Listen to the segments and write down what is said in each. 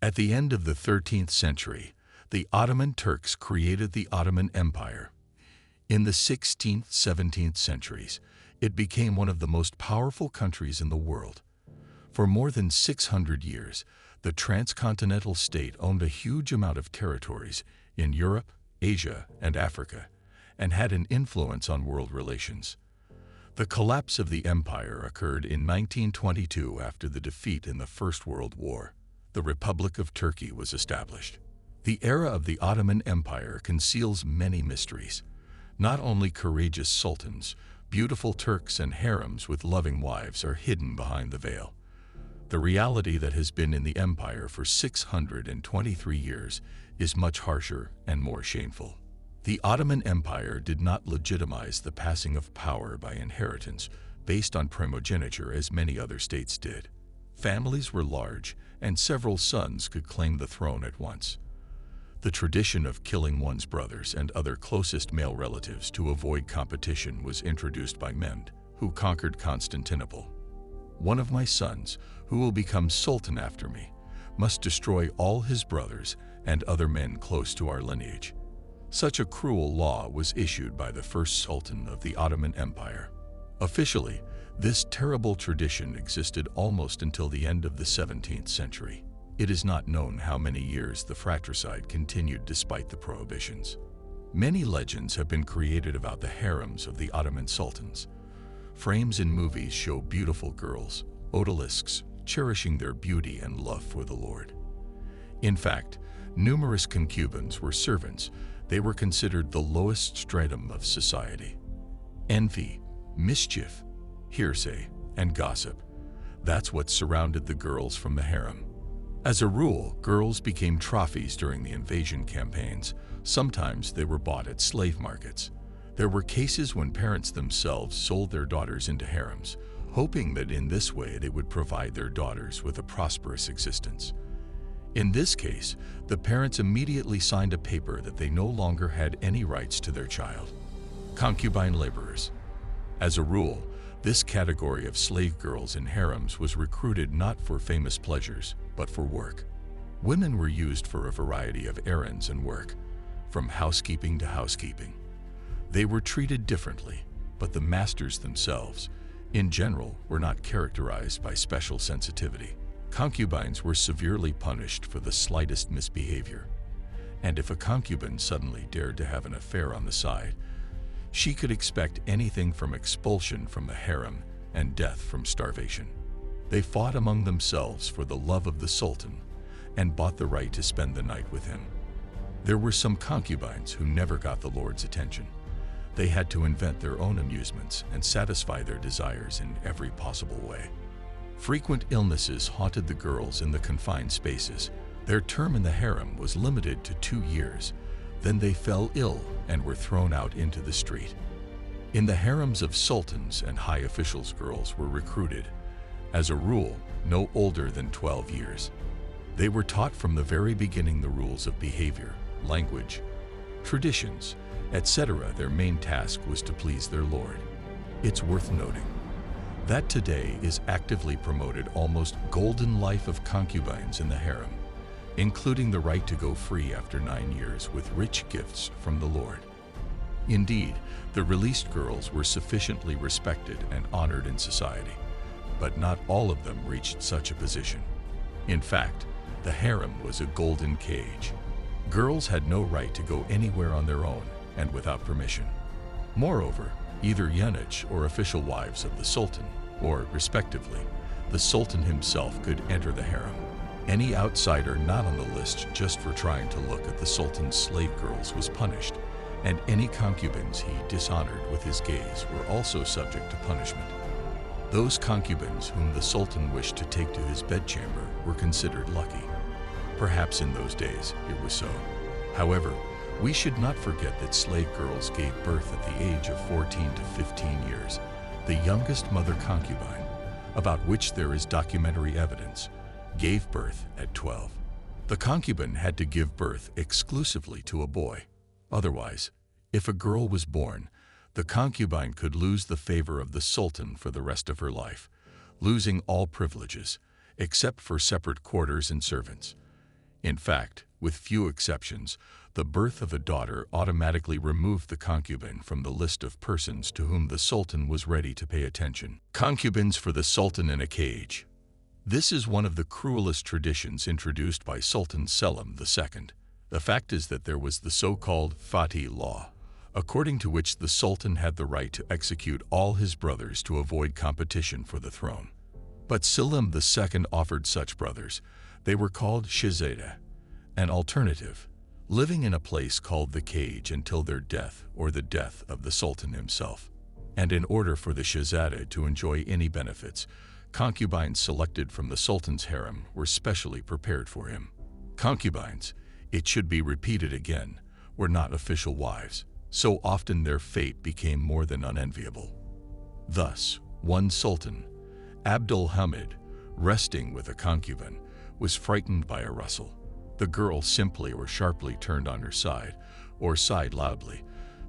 At the end of the 13th century, the Ottoman Turks created the Ottoman Empire. In the 16th-17th centuries, it became one of the most powerful countries in the world. For more than 600 years, the transcontinental state owned a huge amount of territories in Europe, Asia, and Africa, and had an influence on world relations. The collapse of the empire occurred in 1922 after the defeat in the First World War. The Republic of Turkey was established. The era of the Ottoman Empire conceals many mysteries. Not only courageous sultans, beautiful Turks and harems with loving wives are hidden behind the veil. The reality that has been in the empire for 623 years is much harsher and more shameful. The Ottoman Empire did not legitimize the passing of power by inheritance based on primogeniture as many other states did. Families were large, and several sons could claim the throne at once. The tradition of killing one's brothers and other closest male relatives to avoid competition was introduced by Mehmed, who conquered Constantinople. One of my sons, who will become sultan after me, must destroy all his brothers and other men close to our lineage. Such a cruel law was issued by the first sultan of the Ottoman Empire. Officially, this terrible tradition existed almost until the end of the 17th century. It is not known how many years the fratricide continued despite the prohibitions. Many legends have been created about the harems of the Ottoman sultans. Frames in movies show beautiful girls, odalisques, cherishing their beauty and love for the Lord. In fact, numerous concubines were servants. They were considered the lowest stratum of society. Envy, mischief, hearsay, and gossip. That's what surrounded the girls from the harem. As a rule, girls became trophies during the invasion campaigns. Sometimes they were bought at slave markets. There were cases when parents themselves sold their daughters into harems, hoping that in this way they would provide their daughters with a prosperous existence. In this case, the parents immediately signed a paper that they no longer had any rights to their child. Concubine laborers. As a rule, this category of slave girls in harems was recruited not for famous pleasures, but for work. Women were used for a variety of errands and work, from housekeeping to housekeeping. They were treated differently, but the masters themselves, in general, were not characterized by special sensitivity. Concubines were severely punished for the slightest misbehavior, and if a concubine suddenly dared to have an affair on the side, she could expect anything from expulsion from the harem and death from starvation. They fought among themselves for the love of the sultan and bought the right to spend the night with him. There were some concubines who never got the Lord's attention. They had to invent their own amusements and satisfy their desires in every possible way. Frequent illnesses haunted the girls in the confined spaces. Their term in the harem was limited to 2 years. Then they fell ill and were thrown out into the street. In the harems of sultans and high officials, girls were recruited, as a rule, no older than 12 years. They were taught from the very beginning the rules of behavior, language, traditions, etc. Their main task was to please their lord. It's worth noting that today is actively promoted almost golden life of concubines in the harem, including the right to go free after 9 years with rich gifts from the Lord. Indeed, the released girls were sufficiently respected and honored in society, but not all of them reached such a position. In fact, the harem was a golden cage. Girls had no right to go anywhere on their own and without permission. Moreover, either eunuch or official wives of the sultan, or, respectively, the sultan himself could enter the harem. Any outsider not on the list just for trying to look at the sultan's slave girls was punished, and any concubines he dishonored with his gaze were also subject to punishment. Those concubines whom the sultan wished to take to his bedchamber were considered lucky. Perhaps in those days it was so. However, we should not forget that slave girls gave birth at the age of 14 to 15 years. The youngest mother concubine, about which there is documentary evidence, gave birth at 12. The concubine had to give birth exclusively to a boy. Otherwise, if a girl was born, the concubine could lose the favor of the sultan for the rest of her life, losing all privileges, except for separate quarters and servants. In fact, with few exceptions, the birth of a daughter automatically removed the concubine from the list of persons to whom the Sultan was ready to pay attention. Concubines for the Sultan in a cage. This is one of the cruelest traditions introduced by Sultan Selim II. The fact is that there was the so-called Fatih law, according to which the Sultan had the right to execute all his brothers to avoid competition for the throne. But Selim II offered such brothers. They were called Shehzade, an alternative, living in a place called the cage until their death or the death of the Sultan himself. And in order for the Shehzade to enjoy any benefits, concubines selected from the Sultan's harem were specially prepared for him. Concubines, it should be repeated again, were not official wives, so often their fate became more than unenviable. Thus, one Sultan, Abdul Hamid, resting with a concubine, was frightened by a rustle. The girl simply or sharply turned on her side, or sighed loudly,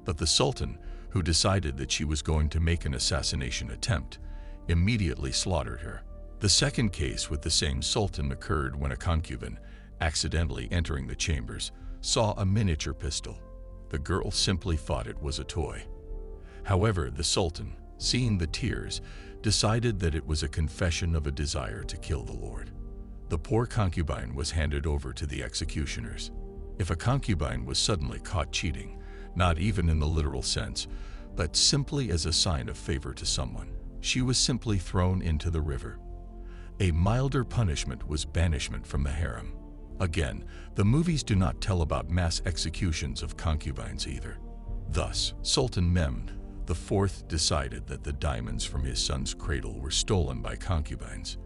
but the Sultan, who decided that she was going to make an assassination attempt, immediately slaughtered her. The second case with the same Sultan occurred when a concubine, accidentally entering the chambers, saw a miniature pistol. The girl simply thought it was a toy. However, the Sultan, seeing the tears, decided that it was a confession of a desire to kill the Lord. The poor concubine was handed over to the executioners. If a concubine was suddenly caught cheating, not even in the literal sense, but simply as a sign of favor to someone, she was simply thrown into the river. A milder punishment was banishment from the harem. Again, the movies do not tell about mass executions of concubines either. Thus, Sultan Mehmed IV decided that the diamonds from his son's cradle were stolen by concubines,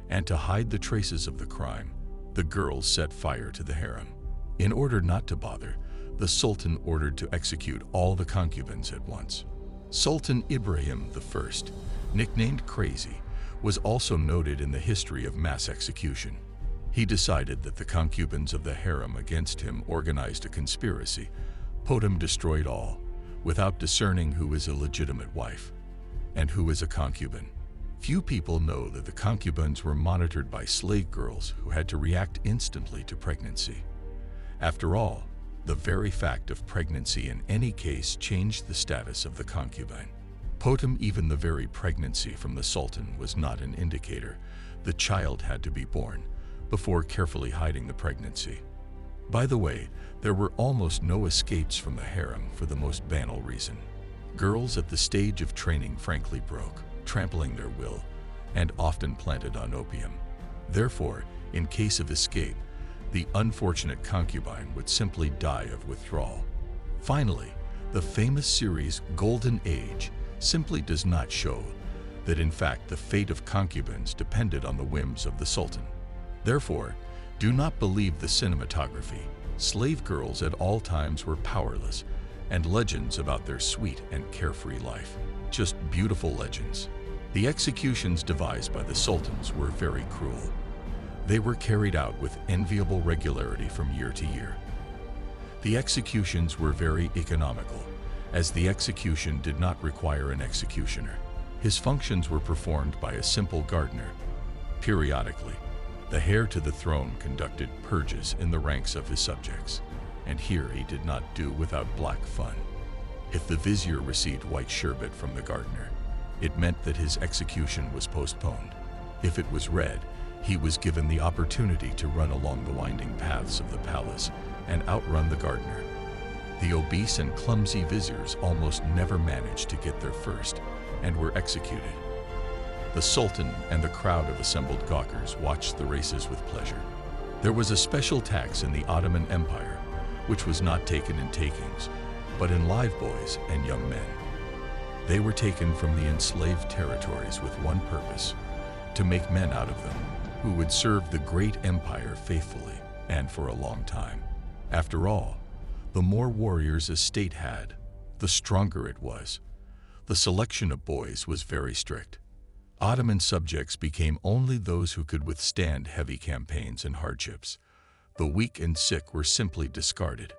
and to hide the traces of the crime, the girls set fire to the harem. In order not to bother, the Sultan ordered to execute all the concubines at once. Sultan Ibrahim I, nicknamed Crazy, was also noted in the history of mass execution. He decided that the concubines of the harem against him organized a conspiracy. Potem destroyed all, without discerning who is a legitimate wife and who is a concubine. Few people know that the concubines were monitored by slave girls who had to react instantly to pregnancy. After all, the very fact of pregnancy in any case changed the status of the concubine. Potem, even the very pregnancy from the Sultan was not an indicator. The child had to be born before carefully hiding the pregnancy. By the way, there were almost no escapes from the harem for the most banal reason. Girls at the stage of training frankly broke, trampling their will, and often planted on opium. Therefore, in case of escape, the unfortunate concubine would simply die of withdrawal. Finally, the famous series Golden Age simply does not show that in fact the fate of concubines depended on the whims of the Sultan. Therefore, do not believe the cinematography. Slave girls at all times were powerless, and legends about their sweet and carefree life. Just beautiful legends. The executions devised by the Sultans were very cruel. They were carried out with enviable regularity from year to year. The executions were very economical, as the execution did not require an executioner. His functions were performed by a simple gardener. Periodically, the heir to the throne conducted purges in the ranks of his subjects, and here he did not do without black fun. If the vizier received white sherbet from the gardener, it meant that his execution was postponed. If it was red, he was given the opportunity to run along the winding paths of the palace and outrun the gardener. The obese and clumsy viziers almost never managed to get there first and were executed. The Sultan and the crowd of assembled gawkers watched the races with pleasure. There was a special tax in the Ottoman Empire, which was not taken in takings, but in live boys and young men. They were taken from the enslaved territories with one purpose: to make men out of them, who would serve the great empire faithfully and for a long time. After all, the more warriors a state had, the stronger it was. The selection of boys was very strict. Ottoman subjects became only those who could withstand heavy campaigns and hardships. The weak and sick were simply discarded.